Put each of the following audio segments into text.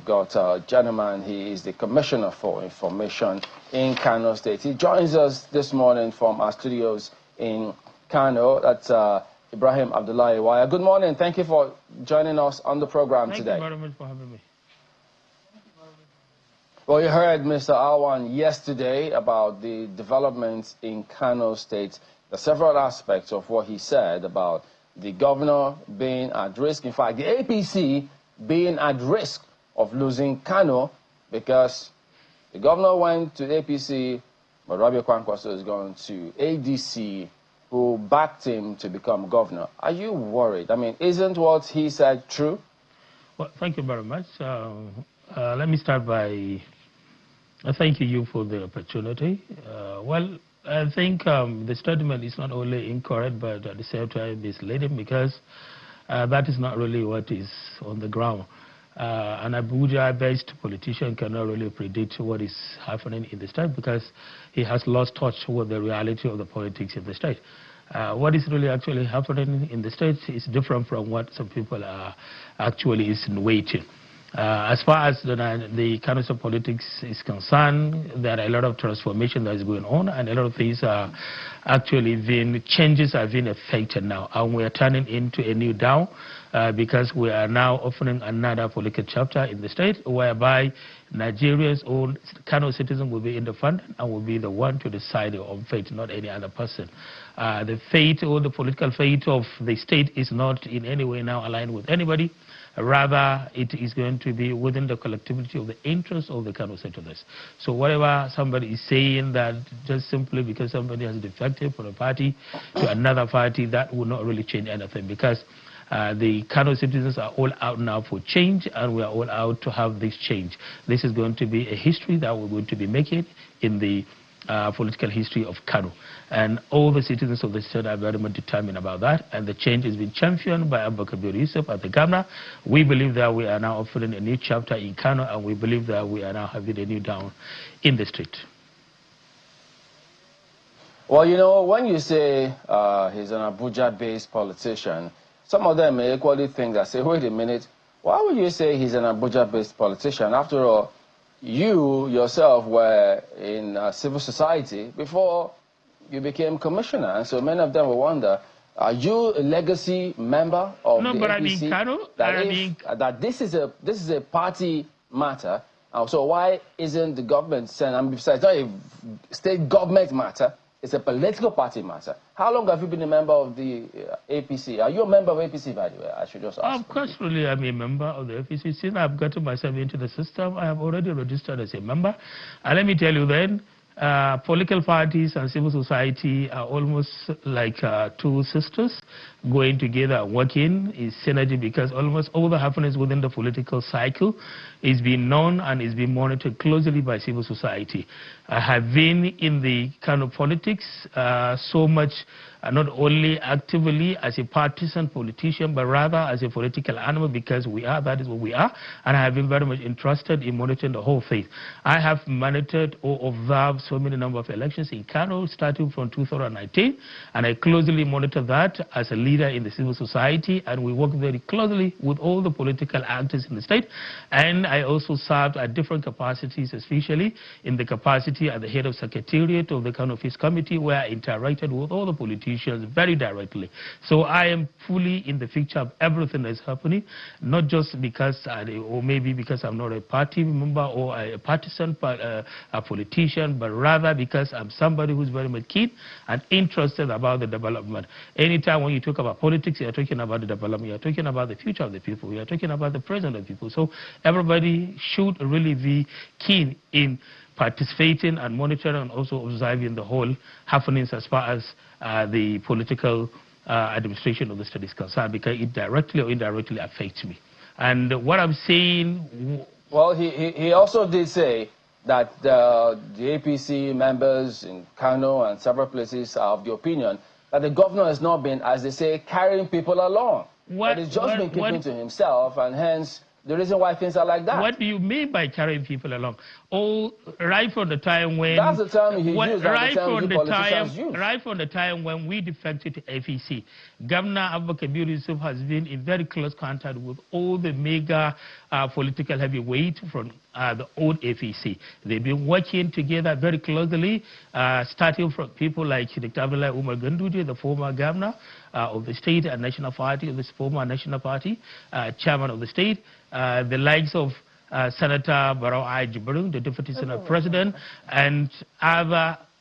we've got a gentleman. He is the Commissioner for Information in Kano State. He joins us this morning from our studios in Kano. That's Ibrahim Abdullahi Waya. Good morning. Thank you for joining us on the program today. Thank you very much for having me. Well, you heard Mr. Alwan yesterday about the developments in Kano State. There are several aspects of what he said about the governor being at risk. In fact, the APC being at risk of losing Kano because the governor went to APC, but Kwankwaso is going to ADC, who backed him to become governor. Are you worried? I mean, isn't what he said true? Well, thank you very much. Let me start by thanking you for the opportunity. Well, I think the statement is not only incorrect, but at the same time misleading, because that is not really what is on the ground. An Abuja-based politician cannot really predict what is happening in the state because he has lost touch with the reality of the politics in the state. What is really actually happening in the state is different from what some people are actually insinuating. As far as the Kano State politics is concerned, there are a lot of transformation that is going on, and a lot of things are actually changes are being effected now, and we are turning into a new dawn because we are now offering another political chapter in the state whereby Nigeria's own Kano citizen will be independent and will be the one to decide on fate, not any other person. The fate or the political fate of the state is not in any way now aligned with anybody. Rather, it is going to be within the collectivity of the interests of the Kano citizens. So whatever somebody is saying that just simply because somebody has defected from a party to another party, that will not really change anything, because the Kano citizens are all out now for change, and we are all out to have this change. This is going to be a history that we're going to be making in the political history of Kano. And all the citizens of the state are very much determined about that, and the change has been championed by Abubakar Yusuf at the governor. We believe that we are now offering a new chapter in Kano, and we believe that we are now having a new dawn in the street. Well, you know, when you say he's an Abuja-based politician, some of them may equally think that, say, wait a minute, why would you say he's an Abuja-based politician? After all, you yourself were in civil society before you became commissioner, and so many of them will wonder, are you a legacy member of the APC? I mean, Kano, that this is a party matter, so why isn't the government saying, and besides, it's not a state government matter, it's a political party matter. How long have you been a member of the APC? Are you a member of APC, by the way? I should just ask. Of course, really, I'm a member of the APC. Since I've gotten myself into the system, I have already registered as a member. And let me tell you then, political parties and civil society are almost like two sisters going together and working in synergy, because almost all the happenings within the political cycle is being known and is being monitored closely by civil society. I have been in the kind of politics so much, not only actively as a partisan politician, but rather as a political animal, because that is what we are, and I have been very much interested in monitoring the whole thing. I have monitored or observed so many number of elections in Kano starting from 2019, and I closely monitor that as a leader in the civil society, and we work very closely with all the political actors in the state. And I also served at different capacities, especially in the capacity as the head of secretariat of the Kano Peace Committee, where I interacted with all the politicians very directly. So I am fully in the picture of everything that's happening, not just because, or maybe because I'm not a party member or a partisan a politician, but rather because I'm somebody who's very much keen and interested about the development. Anytime when you talk about politics, you're talking about the development, you're talking about the future of the people, you're talking about the present of the people. So everybody should really be keen in participating and monitoring and also observing the whole happenings as far as the political administration of the state is concerned, because it directly or indirectly affects me. And what I'm saying... Well, he also did say that the APC members in Kano and several places are of the opinion that the governor has not been, as they say, carrying people along. But it's just been keeping to himself, and hence the reason why things are like that. What do you mean by carrying people along? Oh, right from the time when... That's the term he used, right, the term politicians use. Right from the time when we defected to FEC, Governor Abba Kabir Yusuf has been in very close contact with all the mega political heavyweights from the old FEC. They've been working together very closely, starting from people like Dr. Abdullah Umar Ganduje, the former governor of the state and national party, of this former national party, chairman of the state, the likes of Senator Barrow I. Jibril, the deputy Senate president, and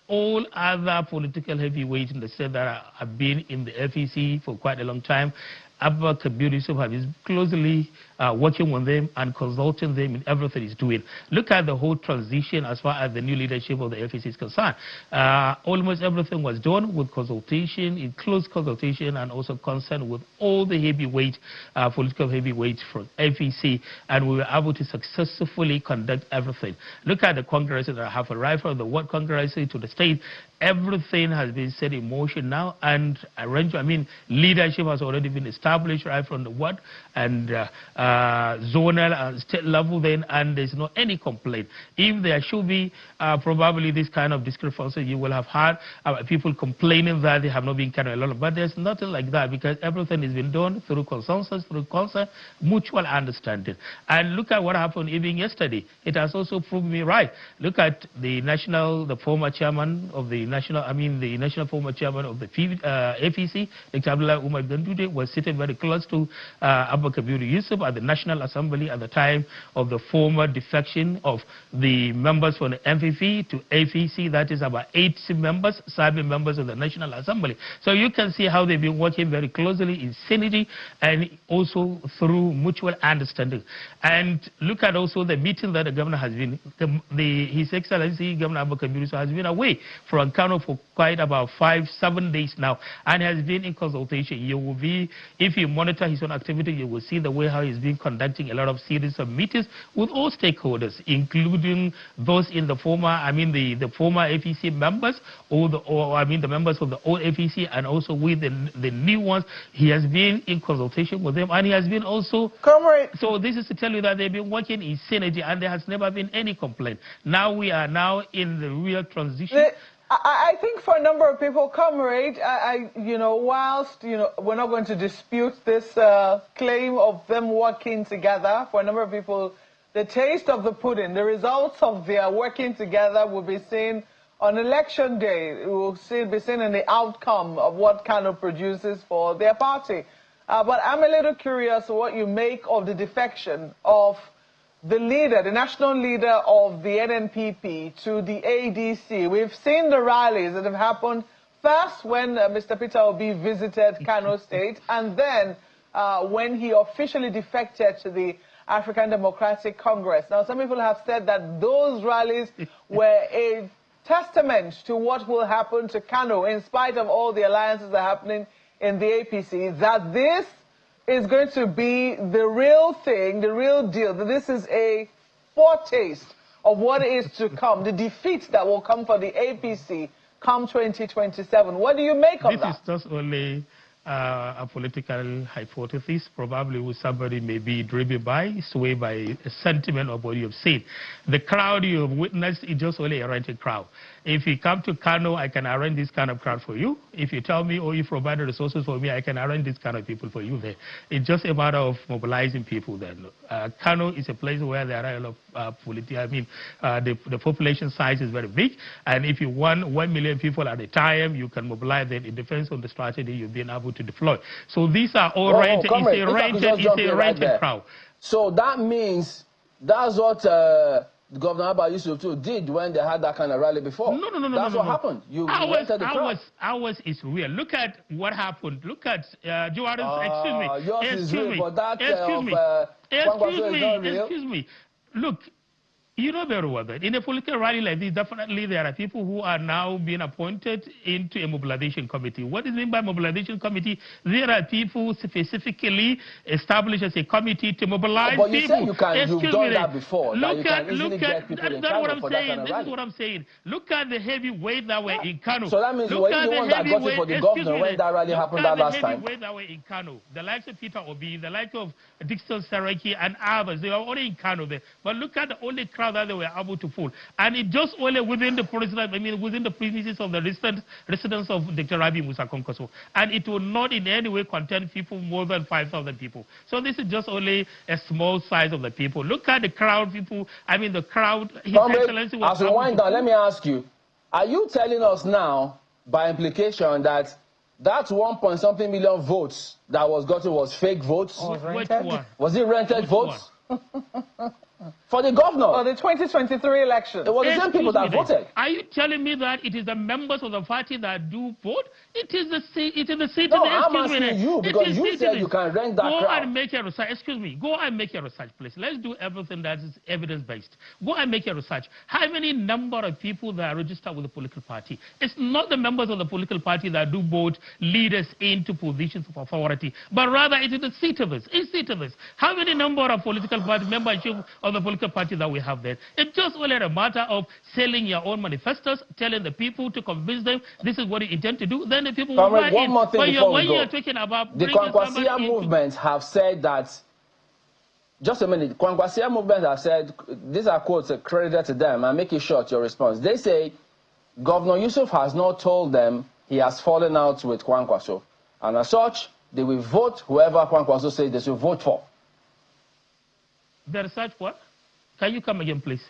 all other political heavyweights in the state that have been in the FEC for quite a long time. Abba Kabir Yusuf is closely working with them and consulting them in everything he's doing. Look at the whole transition as far as the new leadership of the FEC is concerned. Almost everything was done with consultation, in close consultation, and also consent with all the political heavyweights from FEC, and we were able to successfully conduct everything. Look at the congresses that have arrived from the World Congress to the state. Everything has been set in motion now, and leadership has already been established right from the World and zonal and state level then, and there's no any complaint. If there should be probably this kind of discrepancy, you will have had people complaining that they have not been carried along, but there's nothing like that because everything has been done through consensus, through consent, mutual understanding. And look at what happened even yesterday. It has also proved me right. Look at the former chairman of the national former chairman of the FEC, Dr. Abdullah Umar Ganduje, was sitting very close to Abba Kabir Yusuf at the National Assembly at the time of the former defection of the members from the MPP to FEC. That is about 80 members, serving members of the National Assembly. So you can see how they've been working very closely in synergy and also through mutual understanding. And look at also the meeting that the governor has been, His Excellency Governor Abba Kabir Yusuf has been away from Kano for quite about 5-7 days now, and has been in consultation. You will be, if you monitor his own activity, you will see the way how he's been conducting a lot of series of meetings with all stakeholders, including those in the former, the former FEC members, the members of the old FEC, and also with the new ones. He has been in consultation with them, and he has been also. Comrade. So this is to tell you that they've been working in synergy, and there has never been any complaint. Now we are in the real transition. I think for a number of people, comrade, whilst we're not going to dispute this claim of them working together, for a number of people, the taste of the pudding, the results of their working together will be seen on election day. It will be seen in the outcome of what Kano produces for their party. But I'm a little curious what you make of the defection of the leader, the national leader of the NNPP to the ADC. We've seen the rallies that have happened first when Mr. Peter Obi visited Kano State, and then when he officially defected to the African Democratic Congress. Now, some people have said that those rallies were a testament to what will happen to Kano in spite of all the alliances that are happening in the APC, that this is going to be the real thing, the real deal, that this is a foretaste of what is to come, the defeat that will come for the APC come 2027. What do you make of that? This is just only a political hypothesis, probably with somebody may be driven by, swayed by a sentiment of what you have seen. The crowd you have witnessed is just only a rented crowd. If you come to Kano, I can arrange this kind of crowd for you. If you tell me, or you provide the resources for me, I can arrange this kind of people for you there. It's just a matter of mobilizing people there. Kano is a place where there are a lot of the population size is very big, and if you want 1 million people at a time, you can mobilize them. It depends on the strategy you've been able to deploy. So these are all rented. It's a rented crowd. So that means that's what Governor Abba Yusuf too did when they had that kind of rally before. No. That's what happened. You rented the crowd. Ours is real. Look at what happened. Look at Juarez. Yours is real, but that Kwankwaso is not real. Excuse me. Look, You know very well that in a political rally like this, definitely there are people who are now being appointed into a mobilization committee. What is meant by mobilization committee? There are people specifically established as a committee to mobilize but you people. Said you've done that before. Look at This is what I'm saying. Look at the heavy weight that were in Kano. So that means you were the one that got it for the governor when that rally happened that last time. Look at the heavy weight that were in Kano. The likes of Peter Obi, the likes of Dixon Saraki and others, they were only in Kano there. But look at the only crowd that they were able to pull. And it just only within the within the premises of the residence of Dr. Rabi Musa Kwankwaso. And it will not in any way contain people more than 5,000 people. So this is just only a small size of the people. Look at the crowd, people. The crowd, His Excellency was... As we wind down, let me ask you, are you telling us now, by implication, that 1-point-something million votes that was gotten was fake votes? Which one? Was it rented votes? For the governor. For the 2023 election. It was the same people that voted. Are you telling me that it is the members of the party that do vote? It is the citizens. No, I'm asking you because you said you can rank that crowd. Go and make a research. Excuse me. Go and make a research, please. Let's do everything that is evidence-based. Go and make a research. How many number of people that are registered with the political party? It's not the members of the political party that do vote leaders into positions of authority, but rather it is the citizens. It's citizens. How many number of political party membership of the political party that we have there? It's just only a matter of selling your own manifestos, telling the people to convince them this is what you intend to do. Then the people will buy it. One more thing before we go. You're talking about the Kwankwaso movement have said that. Just a minute. Kwankwaso movement have said, these are quotes credited to them, and make it short your response. They say Governor Yusuf has not told them he has fallen out with Kwankwaso, and as such, they will vote whoever Kwankwaso says they should vote for. The research what? Can you come again, please?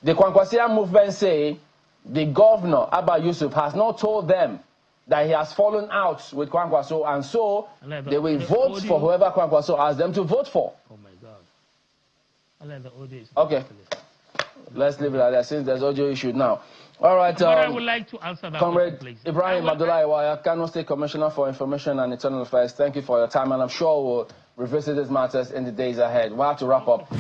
The Kwankwaso movement say the governor, Abba Yusuf, has not told them that he has fallen out with Kwankwaso, and so they will vote for whoever Kwankwaso asks them to vote for. Oh my God. I like the audio. Okay. Let's leave it at that since there's audio issue now. All right. But I would like to answer that Comrade question, please. Ibrahim Abdullahi Waya, Kano State Commissioner for Information and Internal Affairs, thank you for your time, and I'm sure we'll revisit these matters in the days ahead. We'll have to wrap up.